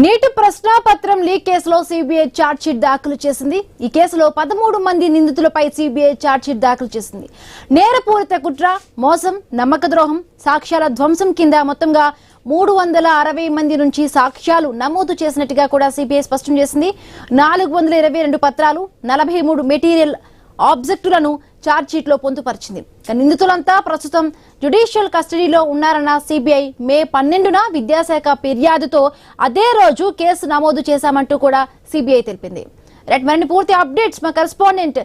నీటి ప్రశ్నాపత్రం లీక్ కేసులో CBI chargesheet దాఖలు చేసింది. ఈ కేసులో 13 మంది నిందితులపై సిబిఐ ఛార్జ్షీట్ దాఖలు చేసింది. నేరపూరిత కుట్ర, మోసం, నమ్మక ద్రోహం, సాక్ష్యాల ధ్వంసం కింద మొత్తంగా 360 మంది నుంచి సాక్ష్యాలు నమోదు చేసినట్టుగా కూడా సిబిఐ స్పష్టం చేసింది. 422 పత్రాలు, 43 మెటీరియల్ ఆబ్జెక్టులను ఛార్జ్షీట్ లో పొందుపరిచింది. నిందితులంతా ప్రస్తుతం జ్యుడిషియల్ కస్టడీలో ఉన్నారన్న సిబిఐ మే 12న విద్యాశాఖ ఫిర్యాదుతో అదే రోజు కేసు నమోదు చేశామంటూ కూడా సిబిఐ తెలిపింది. మరిన్ని పూర్తి అప్డేట్స్ మా కరెస్పాండెంట్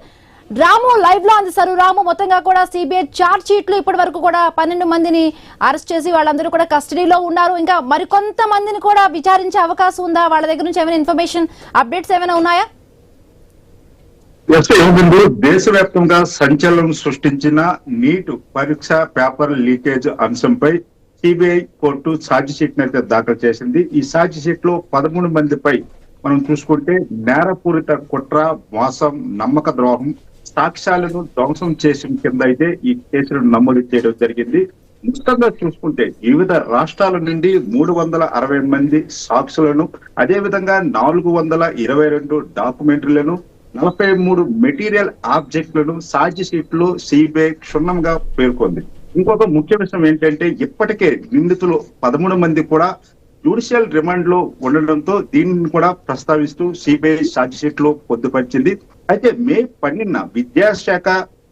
రాము లైవ్ లో అందిస్తారు. రాము, మొత్తంగా కూడా సిబిఐ ఛార్జ్ షీట్ లో ఇప్పటి వరకు కూడా 12 మందిని అరెస్ట్ చేసి వాళ్ళందరూ కూడా కస్టడీలో ఉన్నారు. ఇంకా మరికొంత మందిని కూడా విచారించే అవకాశం ఉందా? వాళ్ళ దగ్గర నుంచి ఏమైనా ఇన్ఫర్మేషన్, అప్డేట్స్ ఏమైనా ఉన్నాయా? దేశవ్యాప్తంగా సంచలనం సృష్టించిన నీట్ పరీక్ష పేపర్ లీకేజ్ అంశంపై సిబిఐ కోర్టు ఛార్జ్ షీట్ అయితే దాఖలు చేసింది. ఈ ఛార్జ్ షీట్ లో 13 మందిపై మనం చూసుకుంటే నేరపూరిత కుట్ర, మోసం, నమ్మక ద్రోహం, సాక్ష్యాలను ధ్వంసం చేసిన కింద అయితే ఈ కేసులను నమోదు చేయడం జరిగింది. మొత్తంగా చూసుకుంటే వివిధ రాష్ట్రాల నుండి 360 మంది సాక్షులను, అదేవిధంగా 422 డాక్యుమెంటరీలను, 43 మెటీరియల్ ఆబ్జెక్టులను ఛార్జ్ షీట్ లో సిబిఐ క్షుణ్ణంగా పేర్కొంది. ఇంకొక ముఖ్య విషయం ఏంటంటే ఇప్పటికే నిందితులు 13 మంది కూడా జ్యుడిషియల్ రిమాండ్ లో ఉండడంతో దీనిని కూడా ప్రస్తావిస్తూ సిబిఐ ఛార్జ్ షీట్ లో పొందుపరిచింది. అయితే మే 12న విద్యాశాఖ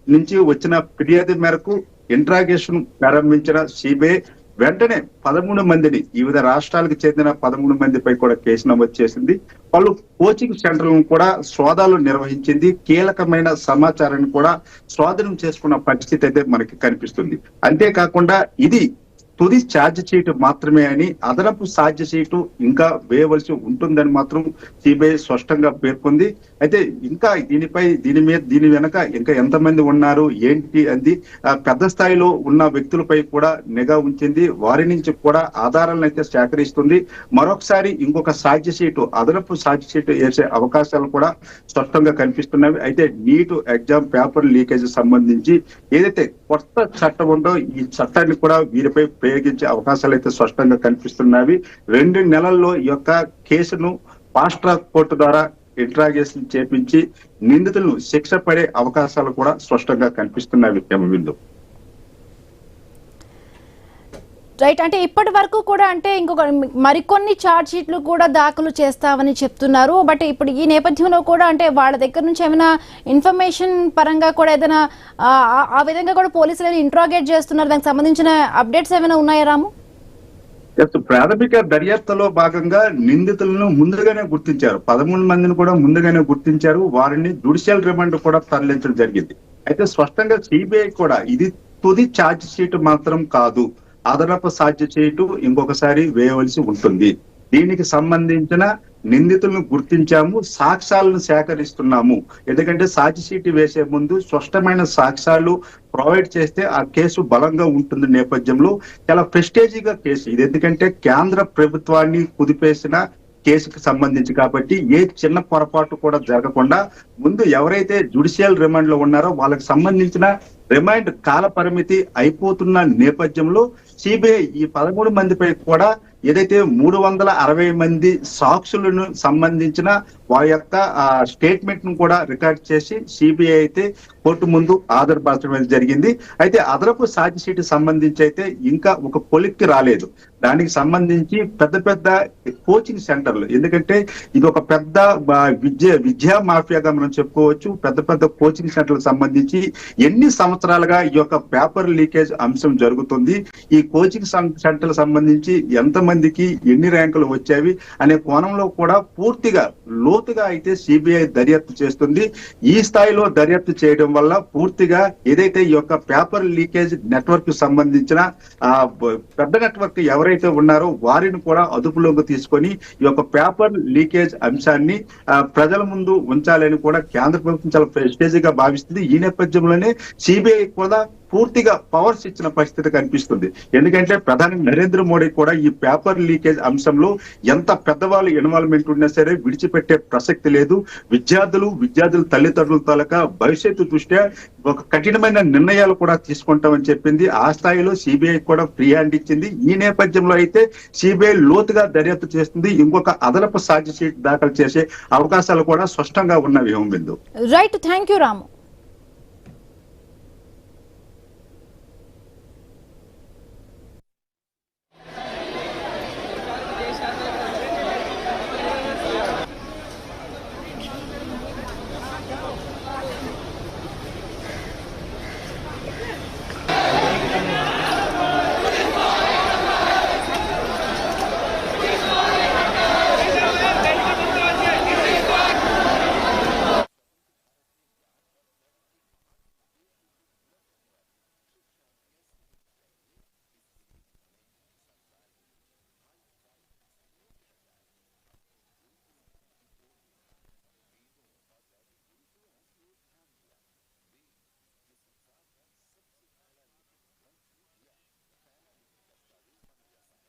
నుంచి వచ్చిన ఫిర్యాదు మేరకు ఇంట్రాగేషన్ ప్రారంభించిన సిబిఐ వెంటనే 13 మందిని, వివిధ రాష్ట్రాలకు చెందిన 13 మందిపై కూడా కేసు నమోదు చేసింది. పలు కోచింగ్ సెంటర్లను కూడా సోదాలు నిర్వహించింది. కీలకమైన సమాచారాన్ని కూడా స్వాధీనం చేసుకున్న పరిస్థితి అయితే మనకి కనిపిస్తుంది. అంతేకాకుండా ఇది తుది ఛార్జ్ షీట్ మాత్రమే అని, అదనపు ఛార్జ్ షీటు ఇంకా వేయవలసి ఉంటుందని మాత్రం సిబిఐ స్పష్టంగా పేర్కొంది. అయితే ఇంకా దీని వెనక ఇంకా ఎంతమంది ఉన్నారు ఏంటి అది పెద్ద స్థాయిలో ఉన్న వ్యక్తులపై కూడా నిఘా ఉంచింది. వారి నుంచి కూడా ఆధారాలను అయితే సేకరిస్తుంది. మరొకసారి ఇంకొక ఛార్జ్ షీటు, అదనపు ఛార్జ్ షీటు వేసే అవకాశాలు కూడా స్పష్టంగా కనిపిస్తున్నవి. అయితే నీట్ ఎగ్జామ్ పేపర్ లీకేజ్ సంబంధించి ఏదైతే కొత్త చట్టం ఉందో ఈ చట్టాన్ని కూడా వీరిపై ప్రయోగించే అవకాశాలు అయితే స్పష్టంగా కనిపిస్తున్నవి. 2 నెలల్లో ఈ యొక్క కేసును ఫాస్ట్ ట్రాక్ కోర్టు ద్వారా ఇంట్రాగేషన్ చేపించి నిందితులను శిక్ష పడే అవకాశాలు కూడా స్పష్టంగా కనిపిస్తున్నవి. రైట్, అంటే ఇప్పటి వరకు కూడా అంటే ఇంకొక మరికొన్ని ఛార్జ్ షీట్లు కూడా దాఖలు చేస్తామని చెప్తున్నారు. బట్ ఇప్పుడు ఈ నేపథ్యంలో కూడా అంటే వాళ్ళ దగ్గర నుంచి ఏమైనా ఇన్ఫర్మేషన్ పరంగా కూడా ఏదైనా ఆ విధంగా కూడా పోలీసులు ఇంట్రాగేట్ చేస్తున్నారు. దానికి సంబంధించిన అప్డేట్స్ ఏమైనా ఉన్నాయా రాము? ప్రాథమిక దర్యాప్తులో భాగంగా నిందితులను ముందుగానే గుర్తించారు. 13 మందిని కూడా ముందుగానే గుర్తించారు. వారిని జ్యుడిషియల్ రిమాండ్ కూడా తరలించడం జరిగింది. అయితే స్పష్టంగా సిబిఐ కూడా ఇది తుది ఛార్జ్ షీట్ మాత్రం కాదు, అదనపు ఛార్జ్ షీటు ఇంకొకసారి వేయవలసి ఉంటుంది. దీనికి సంబంధించిన నిందితులను గుర్తించాము, సాక్ష్యాలను సేకరిస్తున్నాము. ఎందుకంటే ఛార్జ్ షీట్ వేసే ముందు స్పష్టమైన సాక్ష్యాలు ప్రొవైడ్ చేస్తే ఆ కేసు బలంగా ఉంటుంది. నేపథ్యంలో చాలా ప్రెస్టేజీగా కేసు ఇది. ఎందుకంటే కేంద్ర ప్రభుత్వాన్ని కుదిపేసిన కేసుకు సంబంధించి కాబట్టి ఏ చిన్న పొరపాటు కూడా జరగకుండా ముందు ఎవరైతే జ్యుడిషియల్ రిమాండ్ లో ఉన్నారో వాళ్ళకి సంబంధించిన రిమాండ్ కాల పరిమితి అయిపోతున్న నేపథ్యంలో సిబిఐ ఈ 13 మందిపై కూడా ఏదైతే 360 మంది సాక్షులను సంబంధించిన వారి యొక్క స్టేట్మెంట్ ను కూడా రికార్డ్ చేసి సిబిఐ అయితే కోర్టు ముందు హాజరుపరచడం జరిగింది. అయితే అదనపు ఛార్జ్ షీట్ సంబంధించి అయితే ఇంకా ఒక కొలిక్కి రాలేదు. దానికి సంబంధించి పెద్ద కోచింగ్ సెంటర్లు, ఎందుకంటే ఇది ఒక పెద్ద విద్యా మాఫియాగా మనం చెప్పుకోవచ్చు. పెద్ద కోచింగ్ సెంటర్లకు సంబంధించి ఎన్ని సంవత్సరాలుగా ఈ యొక్క పేపర్ లీకేజ్ అంశం జరుగుతుంది, ఈ కోచింగ్ సెంటర్లకు సంబంధించి ఎంతమందికి ఎన్ని ర్యాంకులు వచ్చేవి అనే కోణంలో కూడా పూర్తిగా లోతుగా అయితే సిబిఐ దర్యాప్తు చేస్తుంది. ఈ స్థాయిలో దర్యాప్తు చేయడం వల్ల పూర్తిగా ఏదైతే ఈ యొక్క పేపర్ లీకేజ్ నెట్వర్క్ సంబంధించిన పెద్ద నెట్వర్క్ ఎవరైతే ఉన్నారో వారిని కూడా అదుపులోకి తీసుకొని ఈ యొక్క పేపర్ లీకేజ్ అంశాన్ని ప్రజల ముందు ఉంచాలని కూడా కేంద్ర ప్రభుత్వం చాలా ప్రెస్టేజీగా భావిస్తుంది. ఈ నేపథ్యంలోనే సిబిఐ కూడా పూర్తిగా పవర్స్ ఇచ్చిన పరిస్థితి కనిపిస్తుంది. ఎందుకంటే ప్రధాని నరేంద్ర మోడీ కూడా ఈ పేపర్ లీకేజ్ అంశంలో ఎంత పెద్దవాళ్ళు ఇన్వాల్వ్మెంట్ ఉన్నా సరే విడిచిపెట్టే ప్రసక్తి లేదు. విద్యార్థుల తల్లిదండ్రుల తాలూకా భవిష్యత్తు దృష్ట్యా ఒక కఠినమైన నిర్ణయాలు కూడా తీసుకుంటామని చెప్పింది. ఆ స్థాయిలో సిబిఐ కూడా ఫ్రీ హ్యాండ్ ఇచ్చింది. ఈ నేపథ్యంలో అయితే సిబిఐ లోతుగా దర్యాప్తు చేస్తుంది. ఇంకొక అదనపు ఛార్జ్ షీట్ దాఖలు చేసే అవకాశాలు కూడా స్పష్టంగా ఉన్నవి. Right, thank you Ramu.